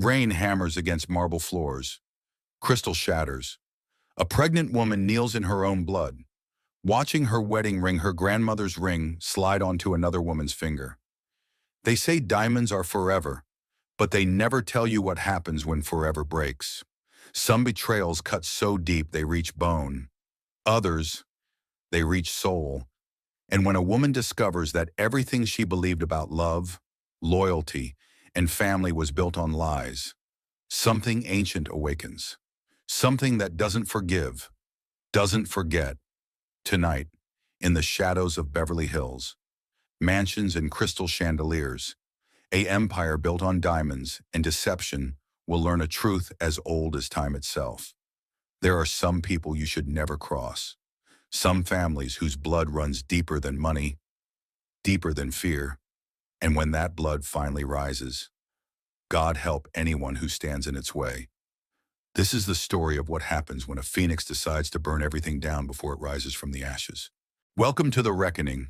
Rain hammers against marble floors. Crystal shatters. A pregnant woman kneels in her own blood, watching her wedding ring, her grandmother's ring, slide onto another woman's finger. They say diamonds are forever, but they never tell you what happens when forever breaks. Some betrayals cut so deep they reach bone. Others, they reach soul. And when a woman discovers that everything she believed about love, loyalty, and family was built on lies, something ancient awakens. Something that doesn't forgive, doesn't forget. Tonight, in the shadows of Beverly Hills, mansions and crystal chandeliers, an empire built on diamonds and deception will learn a truth as old as time itself. There are some people you should never cross. Some families whose blood runs deeper than money, deeper than fear. And when that blood finally rises, God help anyone who stands in its way. This is the story of what happens when a phoenix decides to burn everything down before it rises from the ashes. Welcome to the reckoning.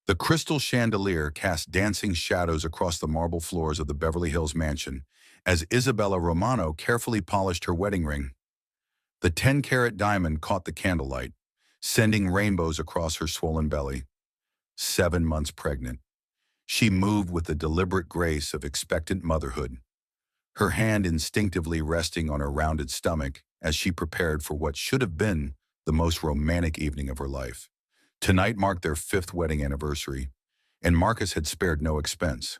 The crystal chandelier cast dancing shadows across the marble floors of the Beverly Hills mansion as Isabella Romano carefully polished her wedding ring. The 10-carat diamond caught the candlelight, sending rainbows across her swollen belly. 7 months pregnant, she moved with the deliberate grace of expectant motherhood, her hand instinctively resting on her rounded stomach as she prepared for what should have been the most romantic evening of her life. Tonight marked their 5th wedding anniversary, and Marcus had spared no expense.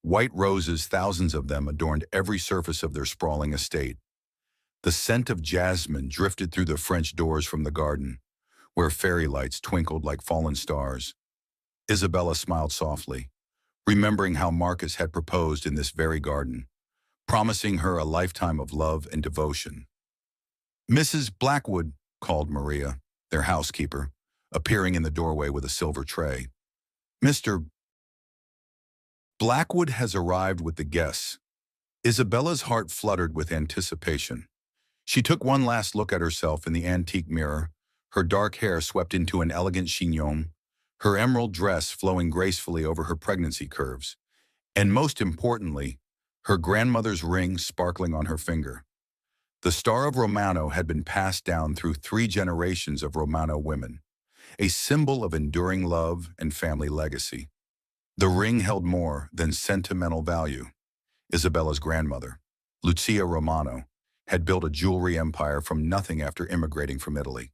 White roses, thousands of them, adorned every surface of their sprawling estate. The scent of jasmine drifted through the French doors from the garden, where fairy lights twinkled like fallen stars. Isabella smiled softly, remembering how Marcus had proposed in this very garden, promising her a lifetime of love and devotion. "Mrs. Blackwood," called Maria, their housekeeper, appearing in the doorway with a silver tray. "Mr. Blackwood has arrived with the guests." Isabella's heart fluttered with anticipation. She took one last look at herself in the antique mirror, her dark hair swept into an elegant chignon, her emerald dress flowing gracefully over her pregnancy curves, and most importantly, her grandmother's ring sparkling on her finger. The star of Romano had been passed down through 3 generations of Romano women, a symbol of enduring love and family legacy. The ring held more than sentimental value. Isabella's grandmother, Lucia Romano, had built a jewelry empire from nothing after immigrating from Italy.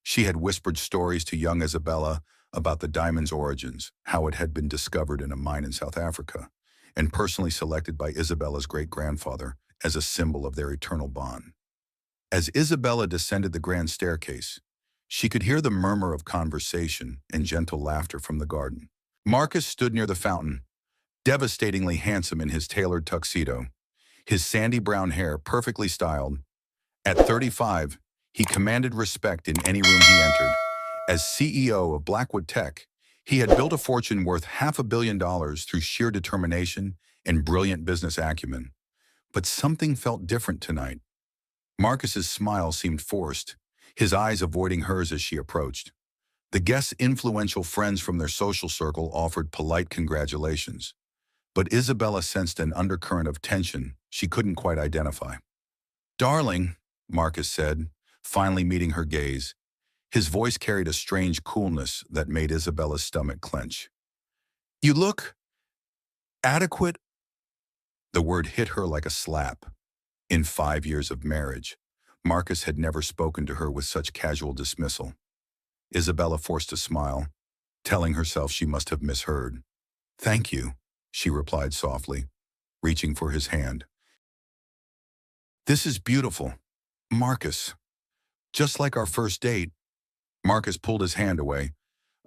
She had whispered stories to young Isabella about the diamond's origins, how it had been discovered in a mine in South Africa, and personally selected by Isabella's great-grandfather as a symbol of their eternal bond. As Isabella descended the grand staircase, she could hear the murmur of conversation and gentle laughter from the garden. Marcus stood near the fountain, devastatingly handsome in his tailored tuxedo, his sandy brown hair perfectly styled. At 35, he commanded respect in any room he entered. As CEO of Blackwood Tech, he had built a fortune worth $500 million through sheer determination and brilliant business acumen. But something felt different tonight. Marcus's smile seemed forced, his eyes avoiding hers as she approached. The guests' influential friends from their social circle offered polite congratulations, but Isabella sensed an undercurrent of tension she couldn't quite identify. "Darling," Marcus said, finally meeting her gaze. His voice carried a strange coolness that made Isabella's stomach clench. "You look adequate." The word hit her like a slap. In 5 years of marriage, Marcus had never spoken to her with such casual dismissal. Isabella forced a smile, telling herself she must have misheard. "Thank you," she replied softly, reaching for his hand. "This is beautiful, Marcus. Just like our first date." Marcus pulled his hand away,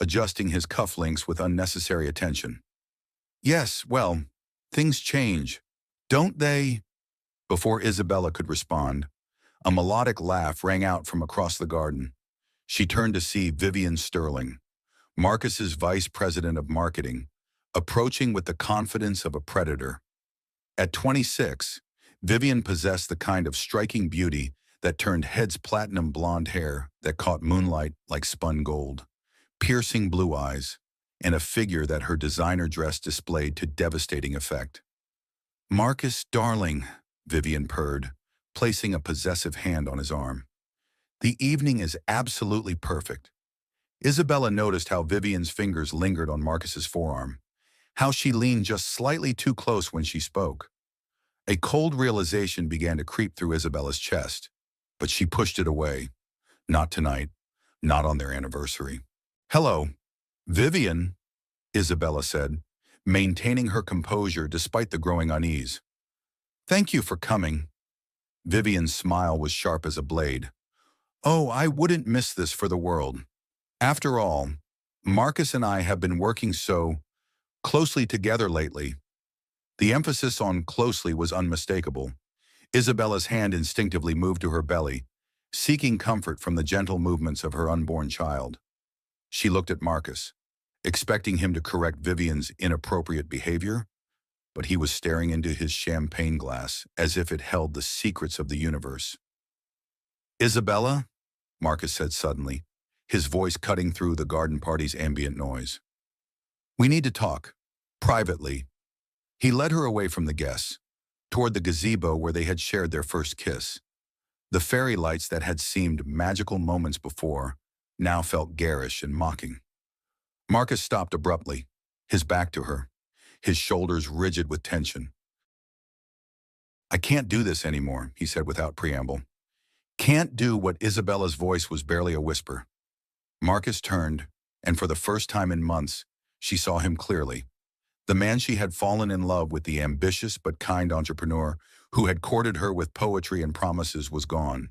adjusting his cufflinks with unnecessary attention. "Yes, well, things change, don't they?" Before Isabella could respond, a melodic laugh rang out from across the garden. She turned to see Vivian Sterling, Marcus's vice president of marketing, approaching with the confidence of a predator. At 26, Vivian possessed the kind of striking beauty that turned heads platinum blonde hair that caught moonlight like spun gold, piercing blue eyes, and a figure that her designer dress displayed to devastating effect. "Marcus, darling," Vivian purred, placing a possessive hand on his arm. The evening is absolutely perfect. Isabella noticed how Vivian's fingers lingered on Marcus's forearm, how she leaned just slightly too close when she spoke. A cold realization began to creep through Isabella's chest, but she pushed it away. Not tonight, not on their anniversary. "Hello, Vivian," Isabella said, maintaining her composure despite the growing unease. "Thank you for coming." Vivian's smile was sharp as a blade. "Oh, I wouldn't miss this for the world. After all, Marcus and I have been working so closely together lately." The emphasis on closely was unmistakable. Isabella's hand instinctively moved to her belly, seeking comfort from the gentle movements of her unborn child. She looked at Marcus, expecting him to correct Vivian's inappropriate behavior, but he was staring into his champagne glass as if it held the secrets of the universe. "Isabella," Marcus said suddenly, his voice cutting through the garden party's ambient noise. "We need to talk, privately." He led her away from the guests, toward the gazebo where they had shared their first kiss. The fairy lights that had seemed magical moments before now felt garish and mocking. Marcus stopped abruptly, his back to her, his shoulders rigid with tension. "I can't do this anymore," he said without preamble. "Can't do what?" Isabella's voice was barely a whisper. Marcus turned, and for the first time in months, she saw him clearly. The man she had fallen in love with, the ambitious but kind entrepreneur who had courted her with poetry and promises, was gone.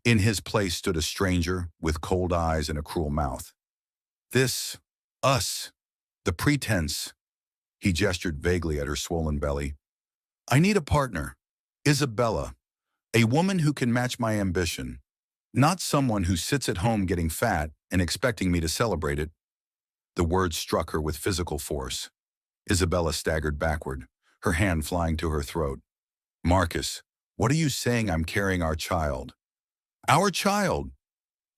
In his place stood a stranger with cold eyes and a cruel mouth. Us, the pretense." He gestured vaguely at her swollen belly. "I need a partner. Isabella. A woman who can match my ambition. Not someone who sits at home getting fat and expecting me to celebrate it." The words struck her with physical force. Isabella staggered backward, her hand flying to her throat. "Marcus, what are you saying? I'm carrying our child." "Our child?"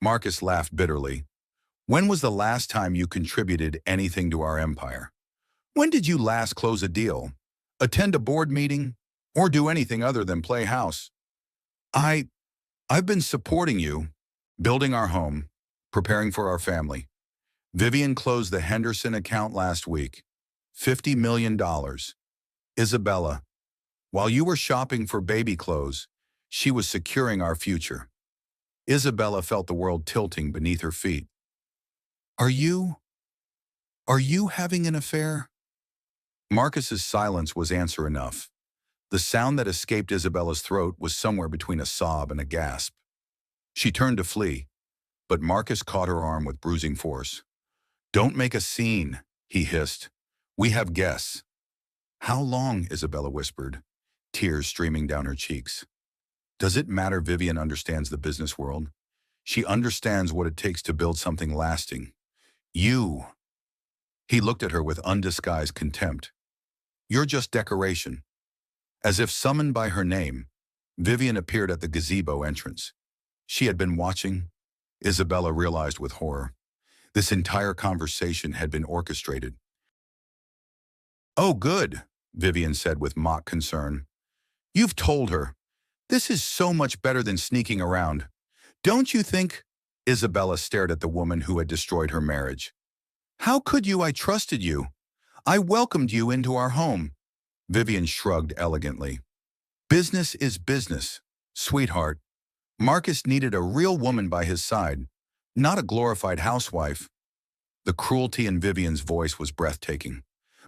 Marcus laughed bitterly. "When was the last time you contributed anything to our empire? When did you last close a deal, attend a board meeting, or do anything other than play house?" I've been supporting you, building our home, preparing for our family. Vivian closed the Henderson account last week. $50 million. Isabella, while you were shopping for baby clothes, she was securing our future." Isabella felt the world tilting beneath her feet. Are you having an affair?" Marcus's silence was answer enough. The sound that escaped Isabella's throat was somewhere between a sob and a gasp. She turned to flee, but Marcus caught her arm with bruising force. "Don't make a scene," he hissed. "We have guests." "How long?" Isabella whispered, tears streaming down her cheeks. "Does it matter?" Vivian understands the business world. She understands what it takes to build something lasting. "You." He looked at her with undisguised contempt. "You're just decoration." As if summoned by her name, Vivian appeared at the gazebo entrance. She had been watching, Isabella realized with horror. This entire conversation had been orchestrated. "Oh, good," Vivian said with mock concern. "You've told her. This is so much better than sneaking around. Don't you think?" Isabella stared at the woman who had destroyed her marriage. "How could you? I trusted you. I welcomed you into our home." Vivian shrugged elegantly. "Business is business, sweetheart. Marcus needed a real woman by his side, not a glorified housewife." The cruelty in Vivian's voice was breathtaking,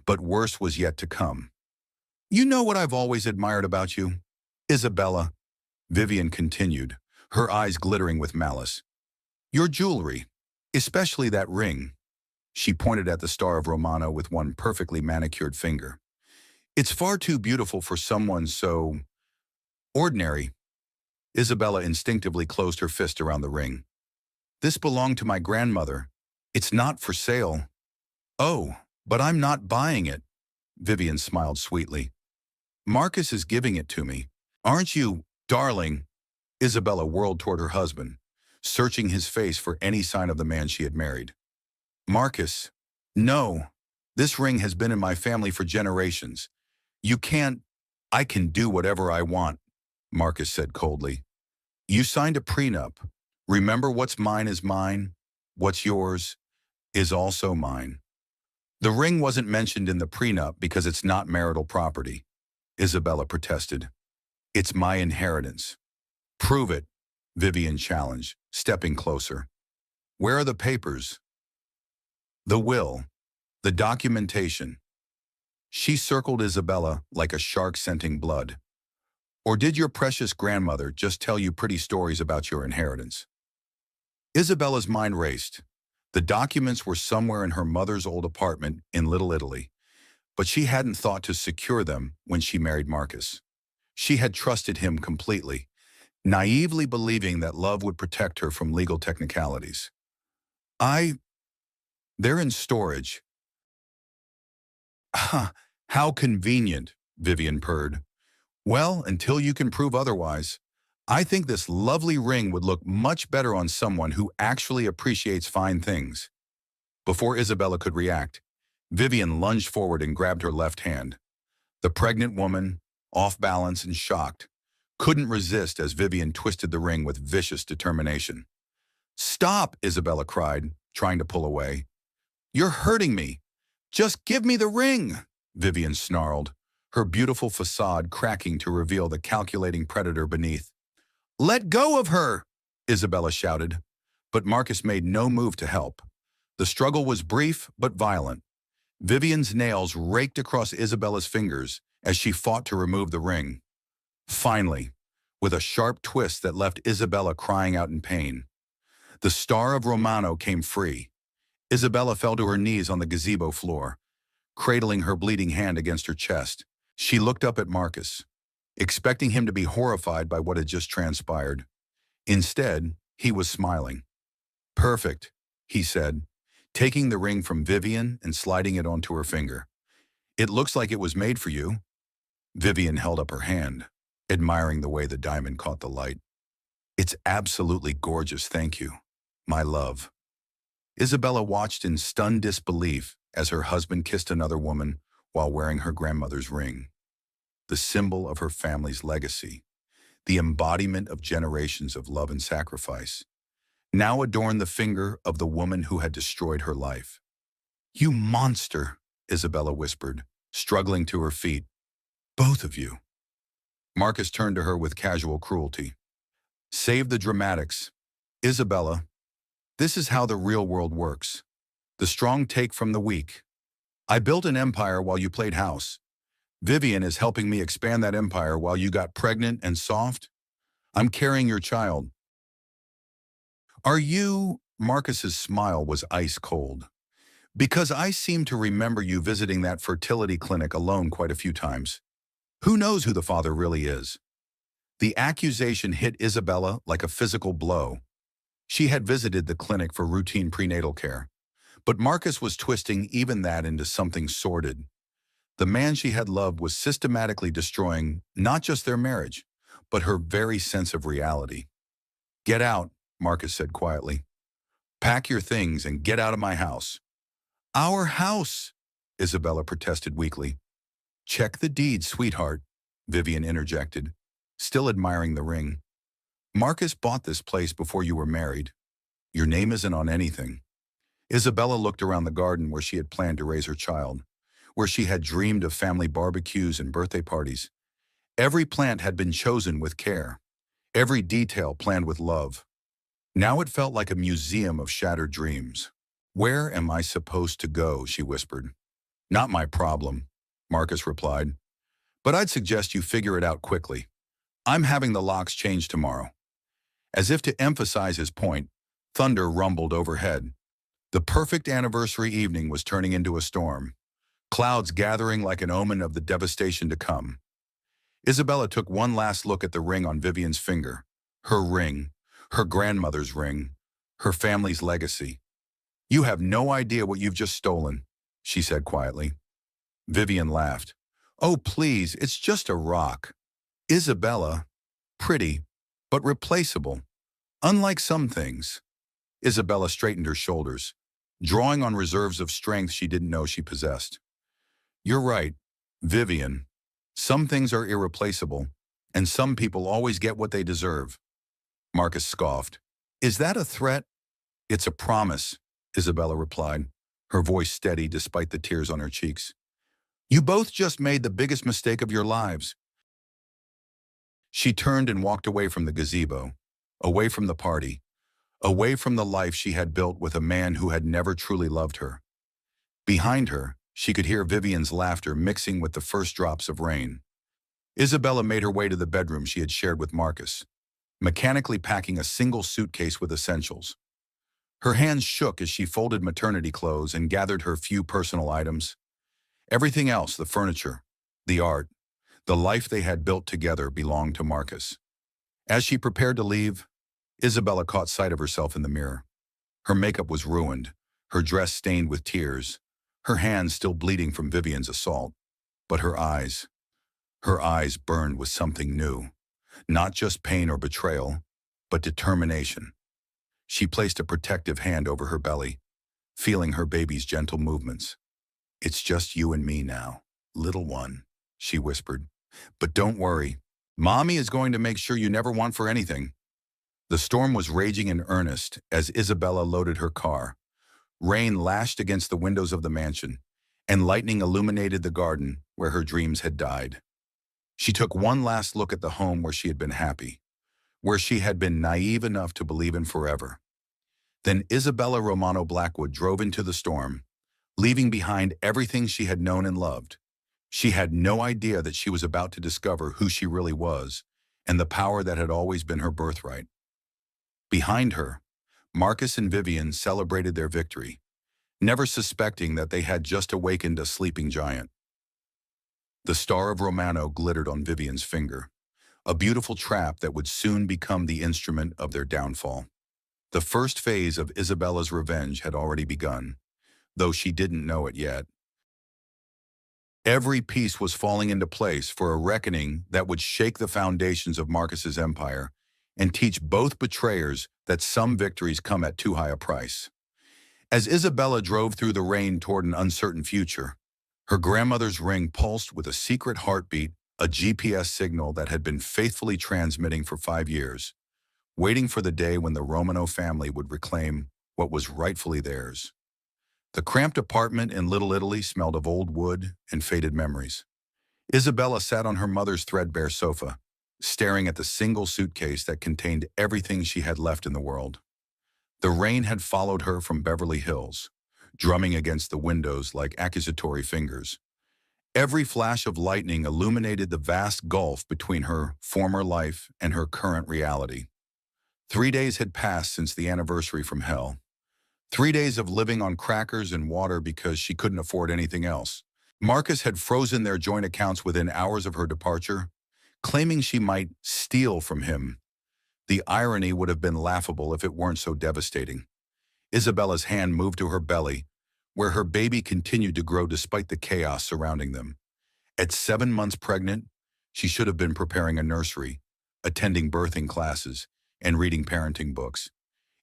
but worse was yet to come. "You know what I've always admired about you, Isabella," Vivian continued, her eyes glittering with malice. "Your jewelry, especially that ring." She pointed at the Star of Romano with one perfectly manicured finger. "It's far too beautiful for someone so ordinary." Isabella instinctively closed her fist around the ring. "This belonged to my grandmother. It's not for sale." "Oh, but I'm not buying it." Vivian smiled sweetly. "Marcus is giving it to me. Aren't you, darling?" Isabella whirled toward her husband, searching his face for any sign of the man she had married. "Marcus, no. This ring has been in my family for generations. You can't." "I can do whatever I want," Marcus said coldly. You signed a prenup. Remember, what's mine is mine. What's yours is also mine. The ring wasn't mentioned in the prenup because it's not marital property, Isabella protested. It's my inheritance. Prove it, Vivian challenged, stepping closer. Where are the papers? The will, the documentation. She circled Isabella like a shark scenting blood. Or did your precious grandmother just tell you pretty stories about your inheritance? Isabella's mind raced. The documents were somewhere in her mother's old apartment in Little Italy, but she hadn't thought to secure them when she married Marcus. She had trusted him completely, naively believing that love would protect her from legal technicalities. They're in storage. How convenient, Vivian purred. Well, until you can prove otherwise, I think this lovely ring would look much better on someone who actually appreciates fine things. Before Isabella could react, Vivian lunged forward and grabbed her left hand. The pregnant woman, off balance and shocked, couldn't resist as Vivian twisted the ring with vicious determination. Stop, Isabella cried, trying to pull away. You're hurting me. Just give me the ring, Vivian snarled, her beautiful facade cracking to reveal the calculating predator beneath. Let go of her, Isabella shouted, but Marcus made no move to help. The struggle was brief but violent. Vivian's nails raked across Isabella's fingers as she fought to remove the ring. Finally, with a sharp twist that left Isabella crying out in pain, the star of Romano came free. Isabella fell to her knees on the gazebo floor, cradling her bleeding hand against her chest. She looked up at Marcus, expecting him to be horrified by what had just transpired. Instead, he was smiling. Perfect, he said, taking the ring from Vivian and sliding it onto her finger. It looks like it was made for you. Vivian held up her hand, admiring the way the diamond caught the light. It's absolutely gorgeous, thank you, my love. Isabella watched in stunned disbelief as her husband kissed another woman while wearing her grandmother's ring. The symbol of her family's legacy, the embodiment of generations of love and sacrifice, now adorned the finger of the woman who had destroyed her life. You monster, Isabella whispered, struggling to her feet. Both of you. Marcus turned to her with casual cruelty. Save the dramatics. Isabella, this is how the real world works. The strong take from the weak. I built an empire while you played house. Vivian is helping me expand that empire while you got pregnant and soft. I'm carrying your child. Are you? Marcus's smile was ice cold. Because I seem to remember you visiting that fertility clinic alone quite a few times. Who knows who the father really is? The accusation hit Isabella like a physical blow. She had visited the clinic for routine prenatal care, but Marcus was twisting even that into something sordid. The man she had loved was systematically destroying not just their marriage, but her very sense of reality. Get out, Marcus said quietly. Pack your things and get out of my house. Our house, Isabella protested weakly. Check the deed, sweetheart, Vivian interjected, still admiring the ring. Marcus bought this place before you were married. Your name isn't on anything. Isabella looked around the garden where she had planned to raise her child, where she had dreamed of family barbecues and birthday parties. Every plant had been chosen with care, every detail planned with love. Now it felt like a museum of shattered dreams. Where am I supposed to go, she whispered. Not my problem, Marcus replied. But I'd suggest you figure it out quickly. I'm having the locks changed tomorrow. As if to emphasize his point, thunder rumbled overhead. The perfect anniversary evening was turning into a storm, clouds gathering like an omen of the devastation to come. Isabella took one last look at the ring on Vivian's finger. Her ring, her grandmother's ring, her family's legacy. You have no idea what you've just stolen, she said quietly. Vivian laughed. Oh, please, it's just a rock. Isabella, pretty, but replaceable. Unlike some things. Isabella straightened her shoulders, drawing on reserves of strength she didn't know she possessed. You're right, Vivian. Some things are irreplaceable, and some people always get what they deserve. Marcus scoffed. Is that a threat? It's a promise, Isabella replied, her voice steady despite the tears on her cheeks. You both just made the biggest mistake of your lives. She turned and walked away from the gazebo, away from the party, away from the life she had built with a man who had never truly loved her. Behind her, she could hear Vivian's laughter mixing with the first drops of rain. Isabella made her way to the bedroom she had shared with Marcus, mechanically packing a single suitcase with essentials. Her hands shook as she folded maternity clothes and gathered her few personal items. Everything else, the furniture, the art, the life they had built together, belonged to Marcus. As she prepared to leave, Isabella caught sight of herself in the mirror. Her makeup was ruined, her dress stained with tears, her hands still bleeding from Vivian's assault. But her eyes burned with something new. Not just pain or betrayal, but determination. She placed a protective hand over her belly, feeling her baby's gentle movements. It's just you and me now, little one, she whispered. But don't worry, Mommy is going to make sure you never want for anything. The storm was raging in earnest as Isabella loaded her car. Rain lashed against the windows of the mansion, and lightning illuminated the garden where her dreams had died. She took one last look at the home where she had been happy, where she had been naive enough to believe in forever. Then Isabella Romano Blackwood drove into the storm, leaving behind everything she had known and loved. She had no idea that she was about to discover who she really was and the power that had always been her birthright. Behind her, Marcus and Vivian celebrated their victory, never suspecting that they had just awakened a sleeping giant. The star of Romano glittered on Vivian's finger, a beautiful trap that would soon become the instrument of their downfall. The first phase of Isabella's revenge had already begun, though she didn't know it yet. Every piece was falling into place for a reckoning that would shake the foundations of Marcus's empire and teach both betrayers that some victories come at too high a price. As Isabella drove through the rain toward an uncertain future, her grandmother's ring pulsed with a secret heartbeat, a GPS signal that had been faithfully transmitting for 5 years, waiting for the day when the Romano family would reclaim what was rightfully theirs. The cramped apartment in Little Italy smelled of old wood and faded memories. Isabella sat on her mother's threadbare sofa, staring at the single suitcase that contained everything she had left in the world. The rain had followed her from Beverly Hills, drumming against the windows like accusatory fingers. Every flash of lightning illuminated the vast gulf between her former life and her current reality. 3 days had passed since the anniversary from hell. 3 days of living on crackers and water because she couldn't afford anything else. Marcus had frozen their joint accounts within hours of her departure, claiming she might steal from him. The irony would have been laughable if it weren't so devastating. Isabella's hand moved to her belly, where her baby continued to grow despite the chaos surrounding them. At 7 months pregnant, she should have been preparing a nursery, attending birthing classes, and reading parenting books.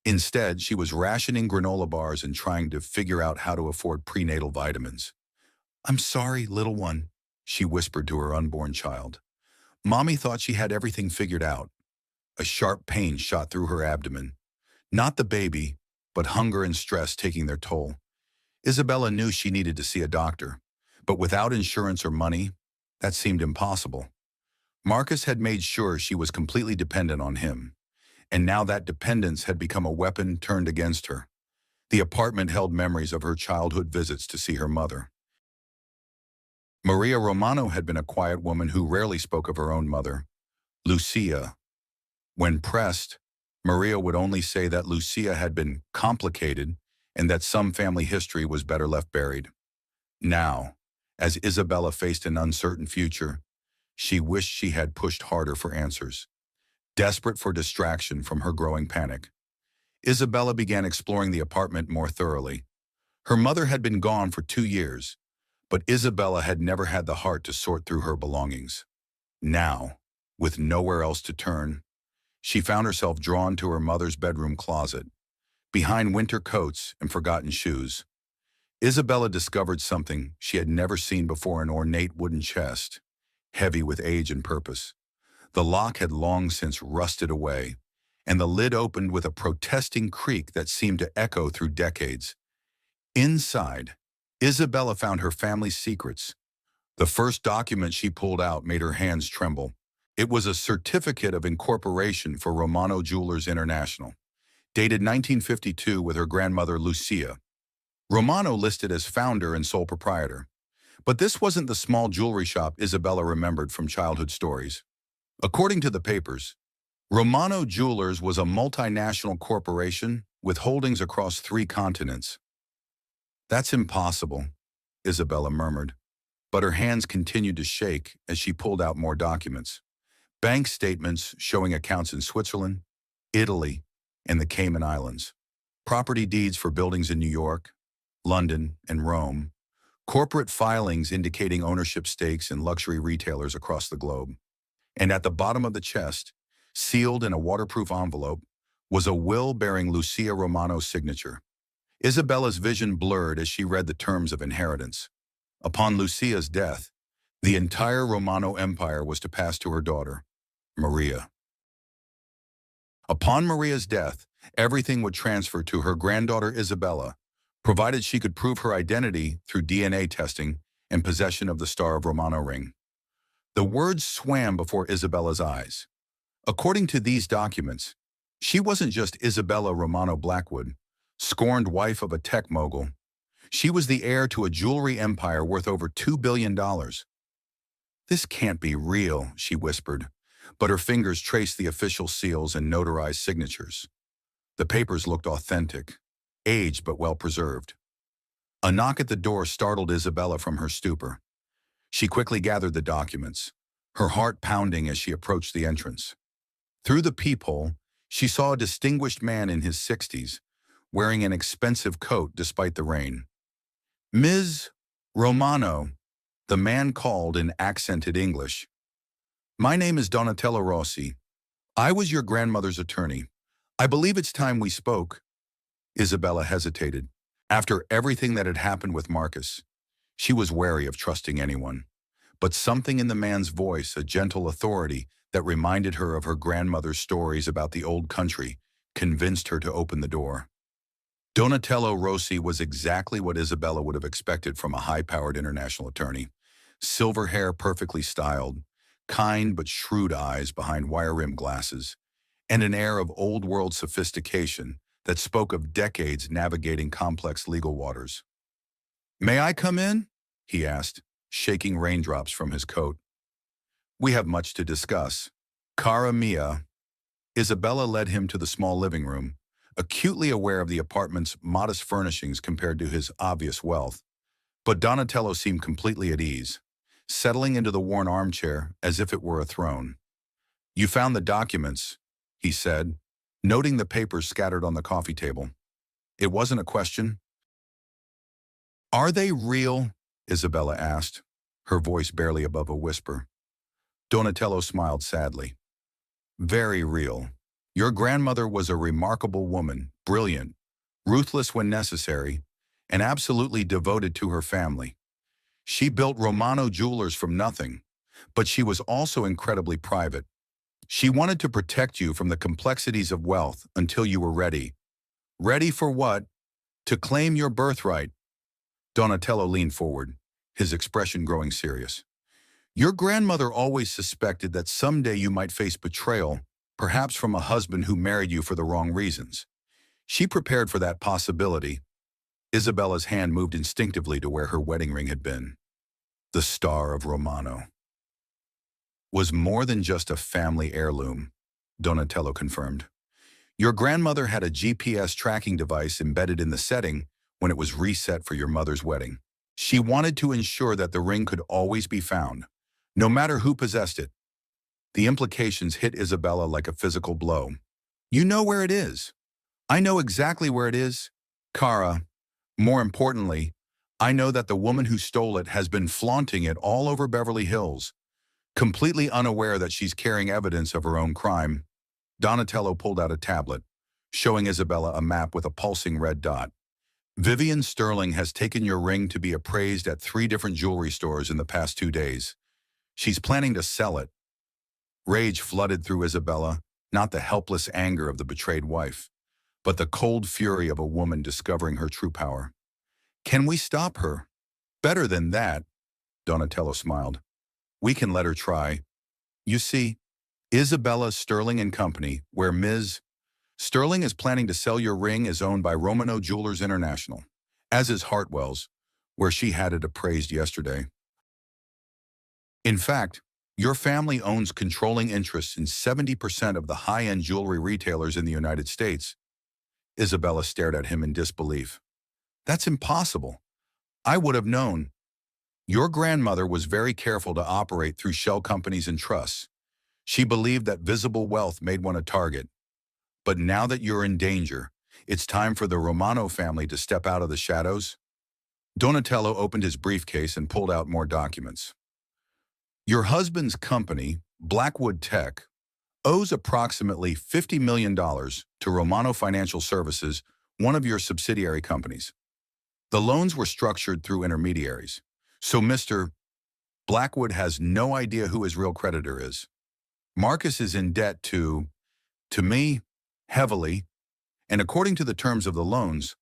Instead, she was rationing granola bars and trying to figure out how to afford prenatal vitamins. "I'm sorry, little one," she whispered to her unborn child. Mommy thought she had everything figured out. A sharp pain shot through her abdomen. Not the baby, but hunger and stress taking their toll. Isabella knew she needed to see a doctor, but without insurance or money, that seemed impossible. Marcus had made sure she was completely dependent on him, and now that dependence had become a weapon turned against her. The apartment held memories of her childhood visits to see her mother. Maria Romano had been a quiet woman who rarely spoke of her own mother, Lucia. When pressed, Maria would only say that Lucia had been complicated and that some family history was better left buried. Now, as Isabella faced an uncertain future, she wished she had pushed harder for answers. Desperate for distraction from her growing panic, Isabella began exploring the apartment more thoroughly. Her mother had been gone for 2 years, but Isabella had never had the heart to sort through her belongings. Now, with nowhere else to turn, she found herself drawn to her mother's bedroom closet. Behind winter coats and forgotten shoes, Isabella discovered something she had never seen before: an ornate wooden chest, heavy with age and purpose. The lock had long since rusted away, and the lid opened with a protesting creak that seemed to echo through decades. Inside, Isabella found her family's secrets. The first document she pulled out made her hands tremble. It was a certificate of incorporation for Romano Jewelers International, dated 1952 with her grandmother Lucia. Romano listed as founder and sole proprietor. But this wasn't the small jewelry shop Isabella remembered from childhood stories. According to the papers, Romano Jewelers was a multinational corporation with holdings across 3 continents. "That's impossible," Isabella murmured, but her hands continued to shake as she pulled out more documents. Bank statements showing accounts in Switzerland, Italy, and the Cayman Islands. Property deeds for buildings in New York, London, and Rome. Corporate filings indicating ownership stakes in luxury retailers across the globe. And at the bottom of the chest, sealed in a waterproof envelope, was a will bearing Lucia Romano's signature. Isabella's vision blurred as she read the terms of inheritance. Upon Lucia's death, the entire Romano Empire was to pass to her daughter, Maria. Upon Maria's death, everything would transfer to her granddaughter Isabella, provided she could prove her identity through DNA testing and possession of the Star of Romano ring. The words swam before Isabella's eyes. According to these documents, she wasn't just Isabella Romano Blackwood, scorned wife of a tech mogul. She was the heir to a jewelry empire worth over $2 billion. "This can't be real," she whispered, but her fingers traced the official seals and notarized signatures. The papers looked authentic, aged but well-preserved. A knock at the door startled Isabella from her stupor. She quickly gathered the documents, her heart pounding as she approached the entrance. Through the peephole, she saw a distinguished man in his 60s, wearing an expensive coat despite the rain. "Ms. Romano," the man called in accented English. "My name is Donatello Rossi. I was your grandmother's attorney. I believe it's time we spoke." Isabella hesitated. After everything that had happened with Marcus, she was wary of trusting anyone. But something in the man's voice, a gentle authority that reminded her of her grandmother's stories about the old country, convinced her to open the door. Donatello Rossi was exactly what Isabella would have expected from a high-powered international attorney. Silver hair perfectly styled, kind but shrewd eyes behind wire-rimmed glasses, and an air of old-world sophistication that spoke of decades navigating complex legal waters. "May I come in?" he asked, shaking raindrops from his coat. "We have much to discuss. Cara mia." Isabella led him to the small living room, acutely aware of the apartment's modest furnishings compared to his obvious wealth. But Donatello seemed completely at ease, settling into the worn armchair as if it were a throne. "You found the documents," he said, noting the papers scattered on the coffee table. It wasn't a question. "Are they real?" Isabella asked, her voice barely above a whisper. Donatello smiled sadly. "Very real. Your grandmother was a remarkable woman, brilliant, ruthless when necessary, and absolutely devoted to her family. She built Romano Jewelers from nothing, but she was also incredibly private. She wanted to protect you from the complexities of wealth until you were ready." "Ready for what?" "To claim your birthright." Donatello leaned forward, his expression growing serious. "Your grandmother always suspected that someday you might face betrayal, perhaps from a husband who married you for the wrong reasons. She prepared for that possibility." Isabella's hand moved instinctively to where her wedding ring had been. The Star of Romano was more than just a family heirloom, Donatello confirmed. "Your grandmother had a GPS tracking device embedded in the setting when it was reset for your mother's wedding. She wanted to ensure that the ring could always be found, no matter who possessed it." The implications hit Isabella like a physical blow. "You know where it is." "I know exactly where it is, Cara. More importantly, I know that the woman who stole it has been flaunting it all over Beverly Hills, completely unaware that she's carrying evidence of her own crime." Donatello pulled out a tablet, showing Isabella a map with a pulsing red dot. "Vivian Sterling has taken your ring to be appraised at 3 different jewelry stores in the past 2 days. She's planning to sell it." Rage flooded through Isabella, not the helpless anger of the betrayed wife, but the cold fury of a woman discovering her true power. Can we stop her? Better than that, Donatello smiled. We can let her try. You see, Isabella Sterling and Company, where Ms. Sterling is planning to sell your ring, is owned by Romano Jewelers International, as is Hartwell's, where she had it appraised yesterday. In fact, your family owns controlling interests in 70% of the high-end jewelry retailers in the United States. Isabella stared at him in disbelief. That's impossible. I would have known. Your grandmother was very careful to operate through shell companies and trusts. She believed that visible wealth made one a target. But now that you're in danger, it's time for the Romano family to step out of the shadows. Donatello opened his briefcase and pulled out more documents. Your husband's company, Blackwood Tech, owes approximately $50 million to Romano Financial Services, one of your subsidiary companies. The loans were structured through intermediaries, so Mr. Blackwood has no idea who his real creditor is. Marcus is in debt to me, heavily, and according to the terms of the loans,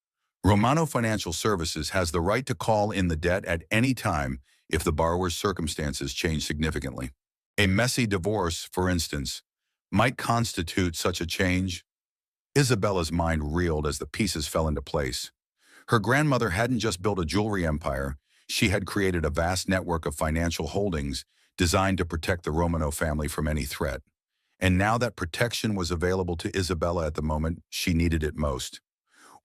Romano Financial Services has the right to call in the debt at any time if the borrower's circumstances change significantly. A messy divorce, for instance, might constitute such a change. Isabella's mind reeled as the pieces fell into place. Her grandmother hadn't just built a jewelry empire, she had created a vast network of financial holdings designed to protect the Romano family from any threat. And now that protection was available to Isabella at the moment she needed it most.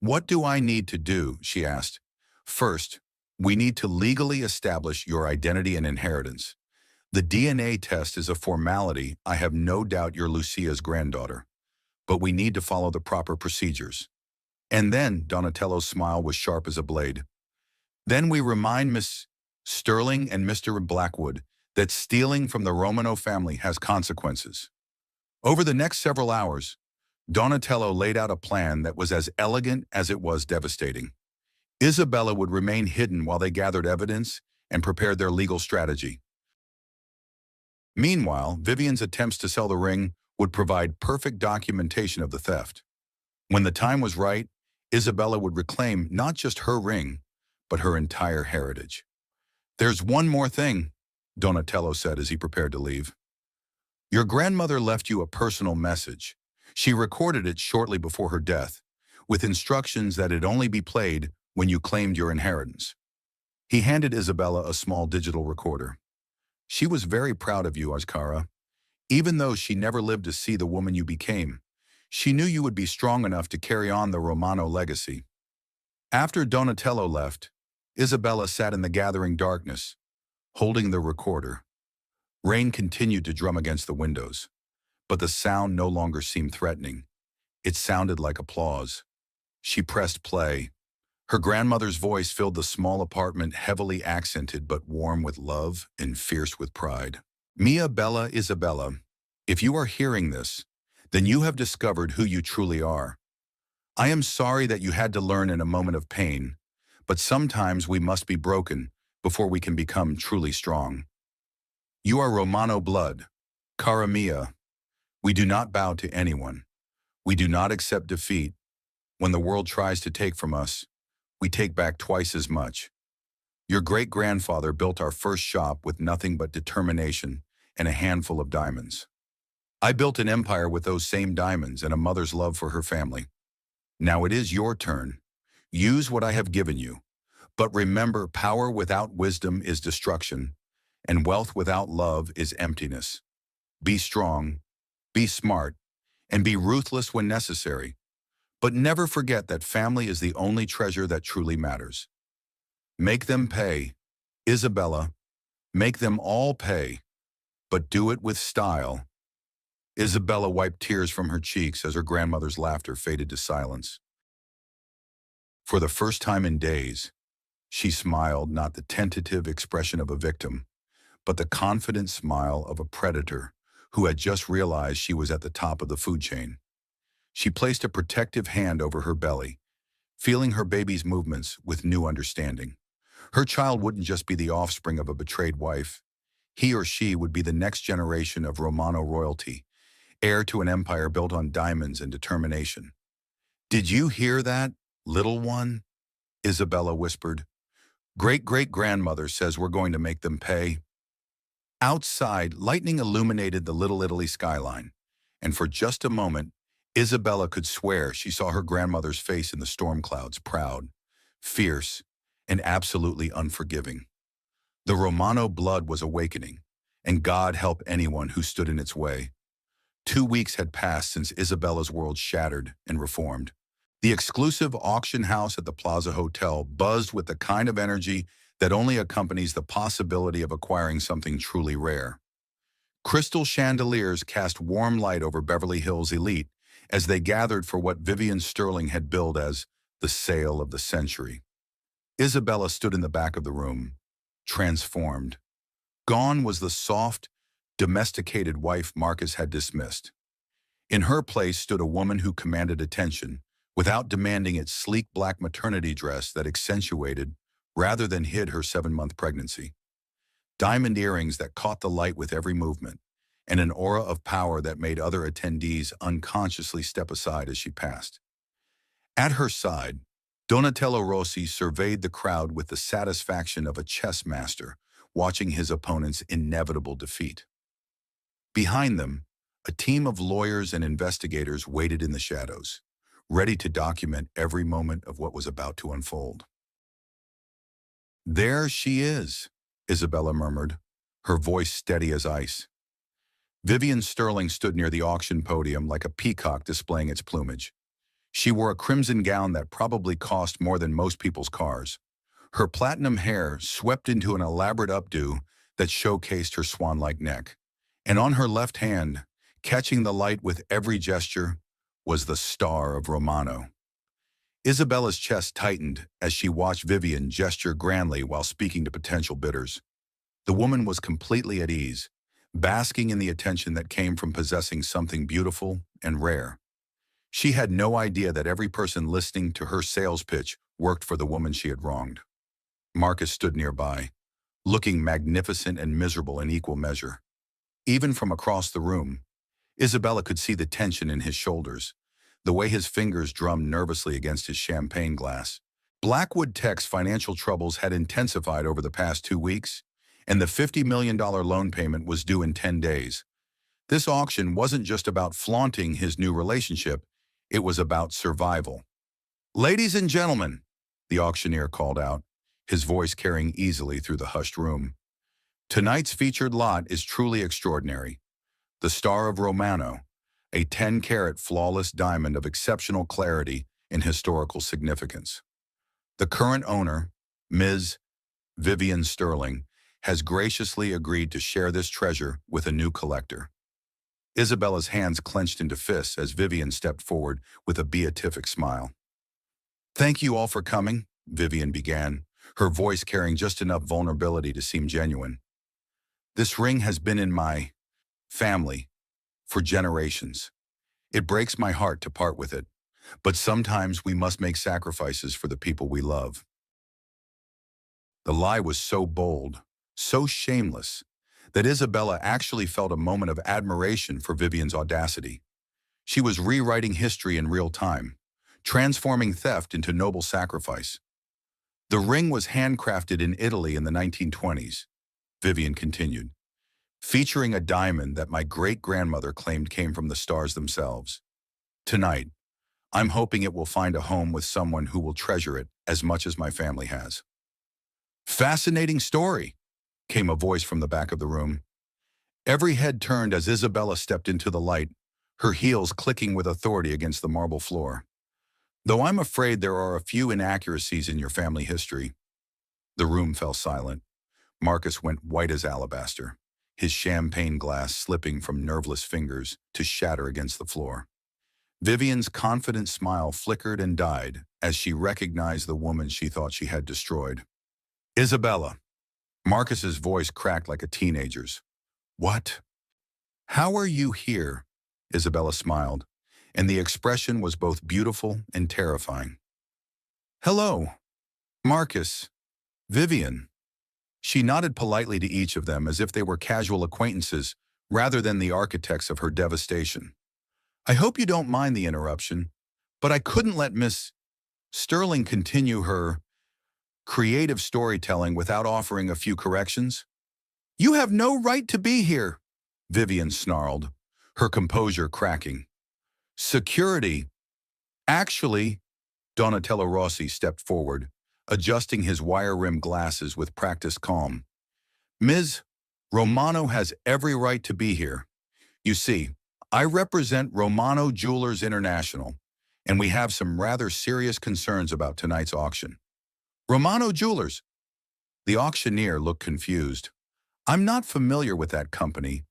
What do I need to do? She asked. First, we need to legally establish your identity and inheritance. The DNA test is a formality. I have no doubt you're Lucia's granddaughter. But we need to follow the proper procedures. And then, Donatello's smile was sharp as a blade. Then we remind Miss Sterling and Mr. Blackwood that stealing from the Romano family has consequences. Over the next several hours, Donatello laid out a plan that was as elegant as it was devastating. Isabella would remain hidden while they gathered evidence and prepared their legal strategy. Meanwhile, Vivian's attempts to sell the ring would provide perfect documentation of the theft. When the time was right, Isabella would reclaim not just her ring, but her entire heritage. There's one more thing, Donatello said as he prepared to leave. Your grandmother left you a personal message. She recorded it shortly before her death, with instructions that it only be played when you claimed your inheritance. He handed Isabella a small digital recorder. She was very proud of you, Azkara. Even though she never lived to see the woman you became, she knew you would be strong enough to carry on the Romano legacy. After Donatello left, Isabella sat in the gathering darkness, holding the recorder. Rain continued to drum against the windows, but the sound no longer seemed threatening. It sounded like applause. She pressed play. Her grandmother's voice filled the small apartment, heavily accented but warm with love and fierce with pride. Mia Bella Isabella, if you are hearing this, then you have discovered who you truly are. I am sorry that you had to learn in a moment of pain, but sometimes we must be broken before we can become truly strong. You are Romano blood, cara mia. We do not bow to anyone. We do not accept defeat. When the world tries to take from us, we take back twice as much. Your great-grandfather built our first shop with nothing but determination and a handful of diamonds. I built an empire with those same diamonds and a mother's love for her family. Now it is your turn. Use what I have given you. But remember, power without wisdom is destruction, and wealth without love is emptiness. Be strong, be smart, and be ruthless when necessary. But never forget that family is the only treasure that truly matters. Make them pay, Isabella. Make them all pay, but do it with style. Isabella wiped tears from her cheeks as her grandmother's laughter faded to silence. For the first time in days, she smiled, not the tentative expression of a victim, but the confident smile of a predator who had just realized she was at the top of the food chain. She placed a protective hand over her belly, feeling her baby's movements with new understanding. Her child wouldn't just be the offspring of a betrayed wife. He or she would be the next generation of Romano royalty, heir to an empire built on diamonds and determination. "Did you hear that, little one?" Isabella whispered. "Great-great-grandmother says we're going to make them pay." Outside, lightning illuminated the Little Italy skyline, and for just a moment, Isabella could swear she saw her grandmother's face in the storm clouds, proud, fierce, and absolutely unforgiving. The Romano blood was awakening, and God help anyone who stood in its way. 2 weeks had passed since Isabella's world shattered and reformed. The exclusive auction house at the Plaza Hotel buzzed with the kind of energy that only accompanies the possibility of acquiring something truly rare. Crystal chandeliers cast warm light over Beverly Hills elite as they gathered for what Vivian Sterling had billed as the sale of the century. Isabella stood in the back of the room, transformed. Gone was the soft, domesticated wife Marcus had dismissed. In her place stood a woman who commanded attention, without demanding its sleek black maternity dress that accentuated, rather than hid her 7-month pregnancy. Diamond earrings that caught the light with every movement, and an aura of power that made other attendees unconsciously step aside as she passed. At her side, Donatello Rossi surveyed the crowd with the satisfaction of a chess master watching his opponent's inevitable defeat. Behind them, a team of lawyers and investigators waited in the shadows, ready to document every moment of what was about to unfold. "There she is," Isabella murmured, her voice steady as ice. Vivian Sterling stood near the auction podium like a peacock displaying its plumage. She wore a crimson gown that probably cost more than most people's cars. Her platinum hair swept into an elaborate updo that showcased her swan-like neck. And on her left hand, catching the light with every gesture, was the star of Romano. Isabella's chest tightened as she watched Vivian gesture grandly while speaking to potential bidders. The woman was completely at ease, basking in the attention that came from possessing something beautiful and rare. She had no idea that every person listening to her sales pitch worked for the woman she had wronged. Marcus stood nearby, looking magnificent and miserable in equal measure. Even from across the room, Isabella could see the tension in his shoulders, the way his fingers drummed nervously against his champagne glass. Blackwood Tech's financial troubles had intensified over the past 2 weeks, and the $50 million loan payment was due in 10 days. This auction wasn't just about flaunting his new relationship, it was about survival. "Ladies and gentlemen," the auctioneer called out, his voice carrying easily through the hushed room. "Tonight's featured lot is truly extraordinary. The Star of Romano, a 10-carat flawless diamond of exceptional clarity and historical significance. The current owner, Ms. Vivian Sterling, has graciously agreed to share this treasure with a new collector." Isabella's hands clenched into fists as Vivian stepped forward with a beatific smile. "Thank you all for coming," Vivian began, her voice carrying just enough vulnerability to seem genuine. "This ring has been in my family for generations. It breaks my heart to part with it, but sometimes we must make sacrifices for the people we love." The lie was so bold, so shameless, that Isabella actually felt a moment of admiration for Vivian's audacity. She was rewriting history in real time, transforming theft into noble sacrifice. "The ring was handcrafted in Italy in the 1920s, Vivian continued, "featuring a diamond that my great-grandmother claimed came from the stars themselves. Tonight, I'm hoping it will find a home with someone who will treasure it as much as my family has." "Fascinating story," came a voice from the back of the room. Every head turned as Isabella stepped into the light, her heels clicking with authority against the marble floor. "Though I'm afraid there are a few inaccuracies in your family history." The room fell silent. Marcus went white as alabaster, his champagne glass slipping from nerveless fingers to shatter against the floor. Vivian's confident smile flickered and died as she recognized the woman she thought she had destroyed. "Isabella." Marcus's voice cracked like a teenager's. "What? How are you here?" Isabella smiled, and the expression was both beautiful and terrifying. "Hello, Marcus, Vivian." She nodded politely to each of them as if they were casual acquaintances rather than the architects of her devastation. I hope you don't mind the interruption, but I couldn't let Miss Sterling continue her creative storytelling without offering a few corrections. You have no right to be here, Vivian snarled, her composure cracking. Security. Actually, Donatello Rossi stepped forward, adjusting his wire-rimmed glasses with practiced calm. Ms. Romano has every right to be here. You see, I represent Romano Jewelers International, and we have some rather serious concerns about tonight's auction. Romano Jewelers. The auctioneer looked confused. I'm not familiar with that company.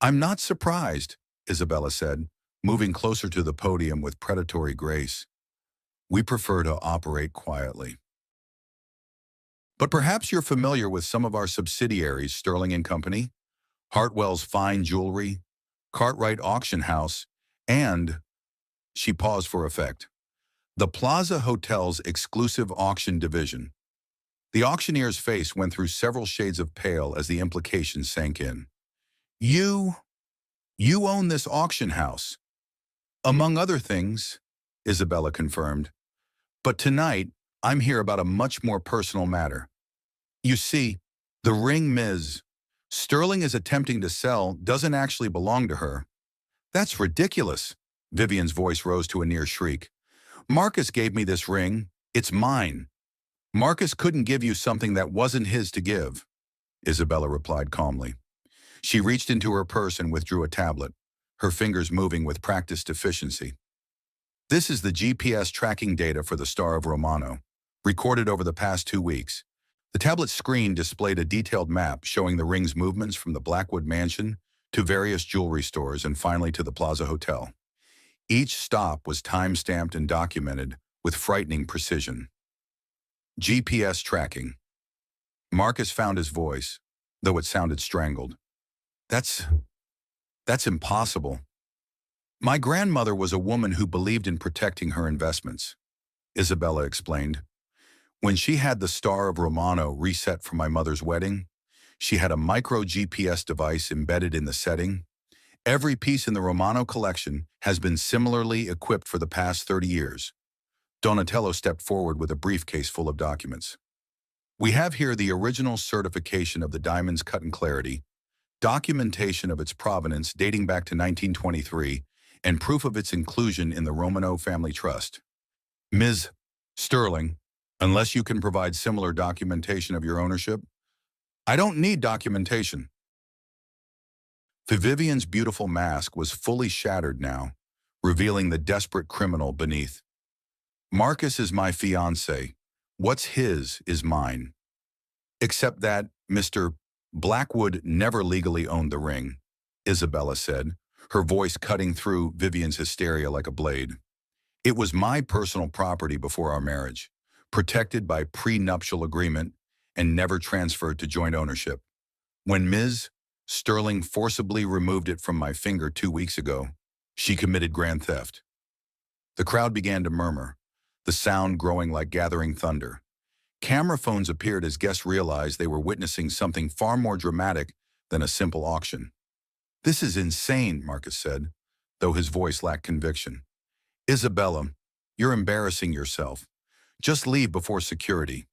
I'm not surprised, Isabella said, moving closer to the podium with predatory grace. We prefer to operate quietly. But perhaps you're familiar with some of our subsidiaries, Sterling and Company, Hartwell's Fine Jewelry, Cartwright Auction House, and, she paused for effect, the Plaza Hotel's exclusive auction division. The auctioneer's face went through several shades of pale as the implication sank in. You own this auction house. Among other things, Isabella confirmed. But tonight, I'm here about a much more personal matter. You see, the ring Ms. Sterling is attempting to sell doesn't actually belong to her. That's ridiculous. Vivian's voice rose to a near shriek. Marcus gave me this ring. It's mine. Marcus couldn't give you something that wasn't his to give, Isabella replied calmly. She reached into her purse and withdrew a tablet, her fingers moving with practiced efficiency. This is the GPS tracking data for the Star of Romano, recorded over the past 2 weeks. The tablet screen displayed a detailed map showing the ring's movements from the Blackwood Mansion to various jewelry stores and finally to the Plaza Hotel. Each stop was time-stamped and documented with frightening precision. GPS tracking. Marcus found his voice, though it sounded strangled. That's impossible. My grandmother was a woman who believed in protecting her investments, Isabella explained. When she had the Star of Romano reset for my mother's wedding, she had a micro GPS device embedded in the setting. Every piece in the Romano collection has been similarly equipped for the past 30 years. Donatello stepped forward with a briefcase full of documents. We have here the original certification of the diamond's cut and clarity, documentation of its provenance dating back to 1923, and proof of its inclusion in the Romano family trust. Ms. Sterling, unless you can provide similar documentation of your ownership, I don't need documentation. Vivian's beautiful mask was fully shattered now, revealing the desperate criminal beneath. Marcus is my fiancé. What's his is mine. Except that Mr. Blackwood never legally owned the ring, Isabella said, her voice cutting through Vivian's hysteria like a blade. It was my personal property before our marriage, protected by prenuptial agreement and never transferred to joint ownership. When Ms. Sterling forcibly removed it from my finger 2 weeks ago, she committed grand theft. The crowd began to murmur, the sound growing like gathering thunder. Camera phones appeared as guests realized they were witnessing something far more dramatic than a simple auction. This is insane, Marcus said, though his voice lacked conviction. Isabella, you're embarrassing yourself. Just leave before security.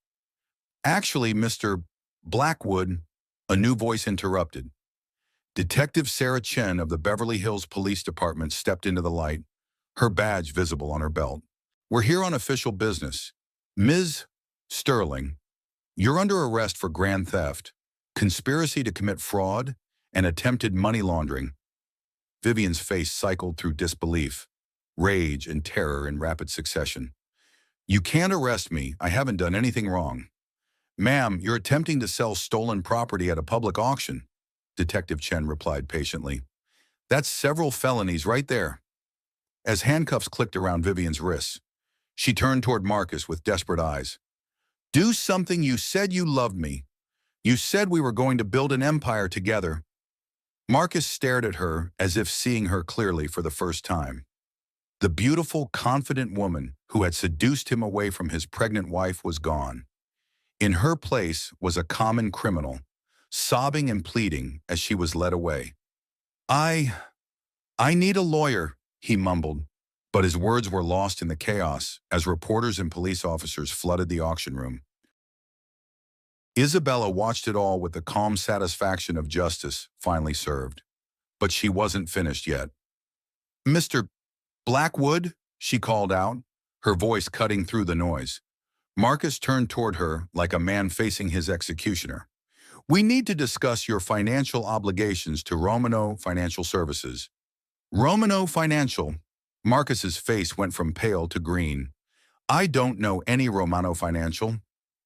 Actually, Mr. Blackwood, a new voice interrupted. Detective Sarah Chen of the Beverly Hills Police Department stepped into the light, her badge visible on her belt. We're here on official business. Ms. Sterling, you're under arrest for grand theft, conspiracy to commit fraud, and attempted money laundering. Vivian's face cycled through disbelief, rage, and terror in rapid succession. You can't arrest me. I haven't done anything wrong. Ma'am, you're attempting to sell stolen property at a public auction, Detective Chen replied patiently. That's several felonies right there. As handcuffs clicked around Vivian's wrists, she turned toward Marcus with desperate eyes. Do something. You said you loved me. You said we were going to build an empire together. Marcus stared at her as if seeing her clearly for the first time. The beautiful, confident woman who had seduced him away from his pregnant wife was gone. In her place was a common criminal, sobbing and pleading as she was led away. I, I need a lawyer, he mumbled, but his words were lost in the chaos as reporters and police officers flooded the auction room. Isabella watched it all with the calm satisfaction of justice finally served. But she wasn't finished yet. "Mr. Blackwood," she called out, her voice cutting through the noise. Marcus turned toward her like a man facing his executioner. "We need to discuss your financial obligations to Romano Financial Services." "Romano Financial?" Marcus's face went from pale to green. "I don't know any Romano Financial."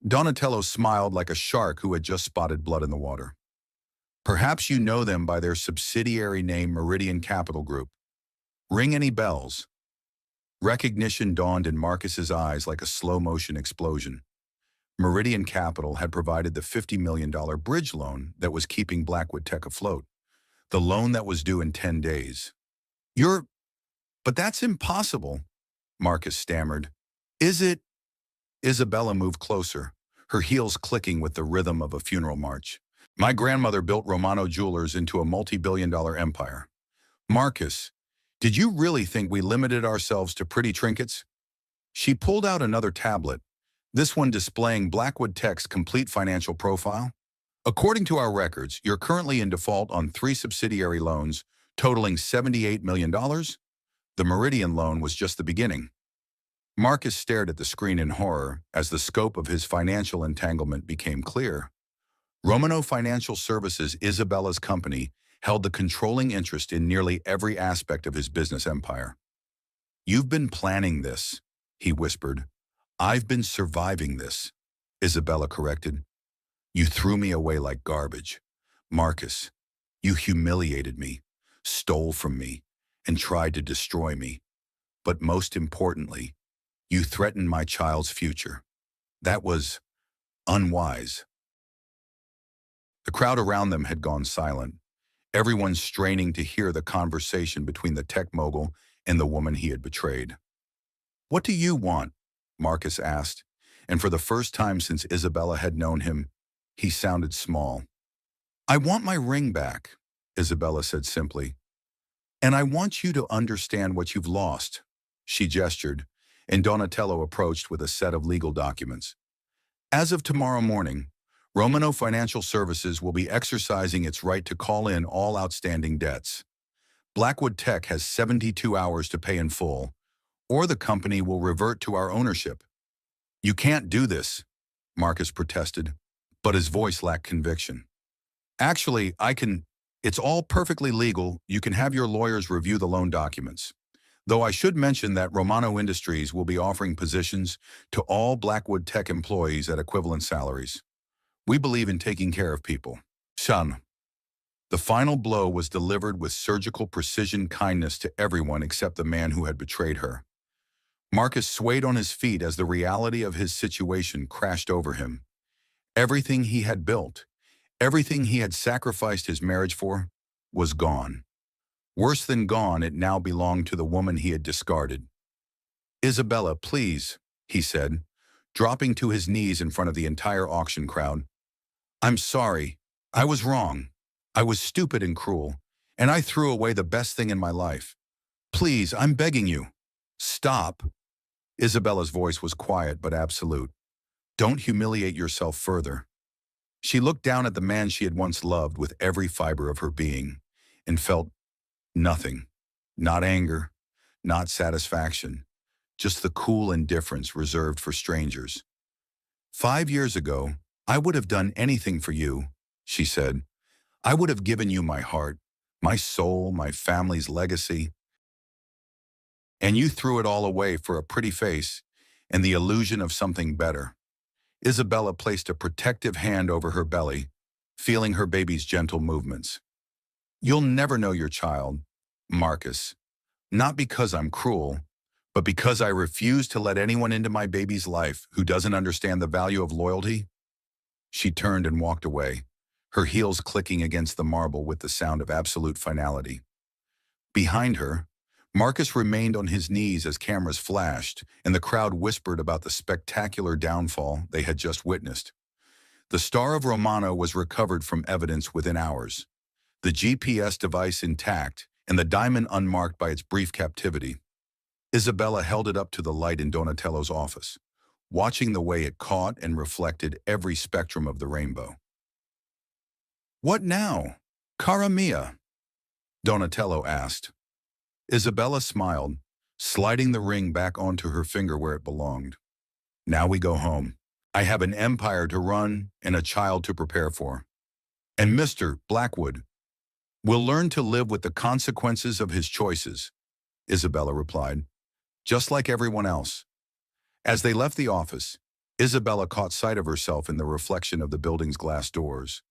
Donatello smiled like a shark who had just spotted blood in the water. "Perhaps you know them by their subsidiary name Meridian Capital Group. Ring any bells?" Recognition dawned in Marcus's eyes like a slow-motion explosion. Meridian Capital had provided the $50 million bridge loan that was keeping Blackwood Tech afloat, the loan that was due in 10 days. But that's impossible," Marcus stammered. "Is it?" Isabella moved closer, her heels clicking with the rhythm of a funeral march. "My grandmother built Romano Jewelers into a multi-billion-dollar empire. Marcus, did you really think we limited ourselves to pretty trinkets?" She pulled out another tablet, this one displaying Blackwood Tech's complete financial profile. "According to our records, you're currently in default on 3 subsidiary loans, totaling $78 million. The Meridian loan was just the beginning." Marcus stared at the screen in horror as the scope of his financial entanglement became clear. Romano Financial Services, Isabella's company, held the controlling interest in nearly every aspect of his business empire. "You've been planning this," he whispered. "I've been surviving this," Isabella corrected. "You threw me away like garbage. Marcus, you humiliated me, stole from me, and tried to destroy me. But most importantly, you threatened my child's future. That was unwise." The crowd around them had gone silent, everyone straining to hear the conversation between the tech mogul and the woman he had betrayed. "What do you want?" Marcus asked, and for the first time since Isabella had known him, he sounded small. "I want my ring back," Isabella said simply. "And I want you to understand what you've lost." She gestured, and Donatello approached with a set of legal documents. "As of tomorrow morning, Romano Financial Services will be exercising its right to call in all outstanding debts. Blackwood Tech has 72 hours to pay in full, or the company will revert to our ownership." "You can't do this," Marcus protested, but his voice lacked conviction. "Actually, I can. It's all perfectly legal. You can have your lawyers review the loan documents. Though I should mention that Romano Industries will be offering positions to all Blackwood Tech employees at equivalent salaries. We believe in taking care of people." Shan. The final blow was delivered with surgical precision kindness to everyone except the man who had betrayed her. Marcus swayed on his feet as the reality of his situation crashed over him. Everything he had built, everything he had sacrificed his marriage for, was gone. Worse than gone, it now belonged to the woman he had discarded. "Isabella, please," he said, dropping to his knees in front of the entire auction crowd. "I'm sorry. I was wrong. I was stupid and cruel, and I threw away the best thing in my life. Please, I'm begging you. Stop." Isabella's voice was quiet but absolute. "Don't humiliate yourself further." She looked down at the man she had once loved with every fiber of her being, and felt nothing. Not anger, not satisfaction, just the cool indifference reserved for strangers. "5 years ago, I would have done anything for you," she said. "I would have given you my heart, my soul, my family's legacy. And you threw it all away for a pretty face and the illusion of something better." Isabella placed a protective hand over her belly, feeling her baby's gentle movements. "You'll never know your child, Marcus. Not because I'm cruel, but because I refuse to let anyone into my baby's life who doesn't understand the value of loyalty." She turned and walked away, her heels clicking against the marble with the sound of absolute finality. Behind her, Marcus remained on his knees as cameras flashed and the crowd whispered about the spectacular downfall they had just witnessed. The star of Romano was recovered from evidence within hours, the GPS device intact and the diamond unmarked by its brief captivity. Isabella held it up to the light in Donatello's office, watching the way it caught and reflected every spectrum of the rainbow. "What now, cara mia?" Donatello asked. Isabella smiled, sliding the ring back onto her finger where it belonged. "Now we go home. I have an empire to run and a child to prepare for. And Mr. Blackwood will learn to live with the consequences of his choices," Isabella replied, "just like everyone else." As they left the office, Isabella caught sight of herself in the reflection of the building's glass doors.